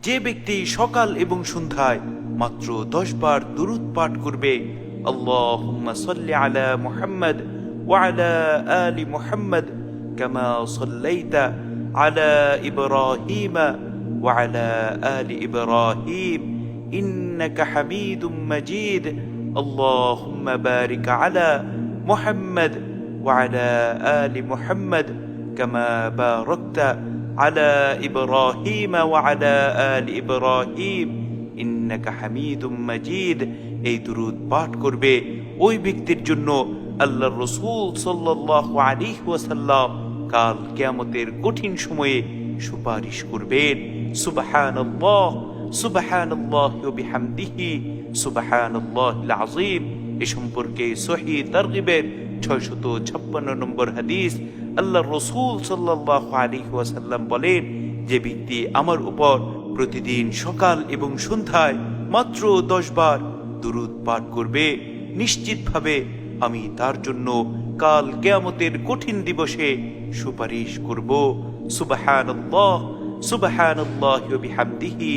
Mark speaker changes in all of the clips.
Speaker 1: যে ব্যক্তি সকাল এবং সন্ধ্যায় মাত্র 10 বার দুরূদ পাঠ করবে, আল্লাহুম্মা সাল্লি আলা মুহাম্মদ ওয়া আলা আলি মুহাম্মদ কামা সাল্লাইতা আলা ইব্রাহিম ওয়া আলা আলি ইব্রাহিম ইন্নাকা হামিদুম মাজিদ, আল্লাহুম্মা বারিক আলা মুহাম্মদ ওয়া আলা আলি মুহাম্মদ কামা বারাকতা আলা ইব্রাহিম ওয়া আলা আলি ইব্রাহিম ইন্নাকা হামিদুম মাজিদ। এই দুরূদ পাঠ করবে ওই ব্যক্তির জন্য আল্লাহর রাসূল সাল্লাল্লাহু আলাইহি ওয়াসাল্লাম কাল কিয়ামতের কঠিন সময়ে সুপারিশ করবেন। সুবহানাল্লাহ, সুবহানাল্লাহি ওয়া বিহামদিহি, সুবহানাল্লাহিল আযীম। এ সম্পর্কে সহিহ তারগিবের 656 নম্বর হাদিস। আল্লাহর রাসূল সাল্লাল্লাহু আলাইহি ওয়াসাল্লাম বলেন, যে ব্যক্তি আমার উপর প্রতিদিন সকাল এবং সন্ধ্যায় মাত্র 10 বার দুরূদ পাঠ করবে, নিশ্চিতভাবে আমি তার জন্য কাল কিয়ামতের কঠিন দিবসে সুপারিশ করব। সুবহানাল্লাহ, সুবহানাল্লাহি ওয়া বিহামদিহি,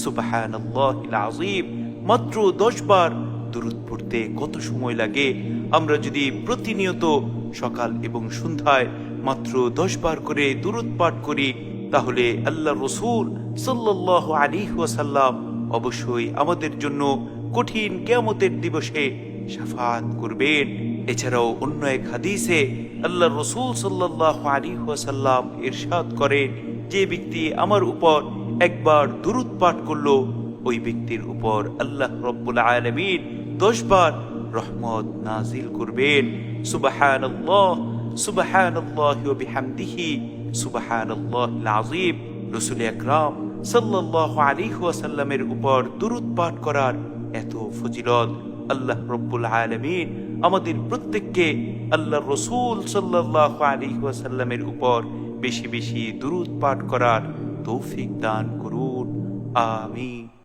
Speaker 1: সুবহানাল্লাহিল আযীম। মাত্র 10 বার দুরূদ পড়তে কত সময় লাগে? আমরা যদি প্রতিনিয়ত সকাল এবং সন্ধ্যায় মাত্র 10 বার করে দুরূদ পাঠ করি, তাহলে আল্লাহর রাসূল সাল্লাল্লাহু আলাইহি ওয়াসাল্লাম অবশ্যই আমাদের জন্য কঠিন কিয়ামতের দিবসে শাফাআত করবেন। এছাড়াও অন্য এক হাদিসে আল্লাহর রাসূল সাল্লাল্লাহু আলাইহি ওয়াসাল্লাম ইরশাদ করেন, যে ব্যক্তি আমার উপর একবার দুরূদ পাঠ করলো, ওই ব্যক্তির উপর আল্লাহ রাব্বুল আলামিন 10 বার রহমত নাজিল করবেন। সুবহানাল্লাহ, সুবহানাল্লাহি ওয়া বিহামদিহি, সুবহানাল্লাহিল আযীম। রাসূল আকরাম সাল্লাল্লাহু আলাইহি ওয়াসাল্লামের উপর দুরূদ পাঠ করার এত ফজিলত। আল্লাহ রাব্বুল আলামিন আমাদের প্রত্যেককে আল্লাহর রাসূল সাল্লাল্লাহু আলাইহি ওয়াসাল্লামের উপর বেশি বেশি দুরূদ পাঠ করার তৌফিক দান করুন। আমিন।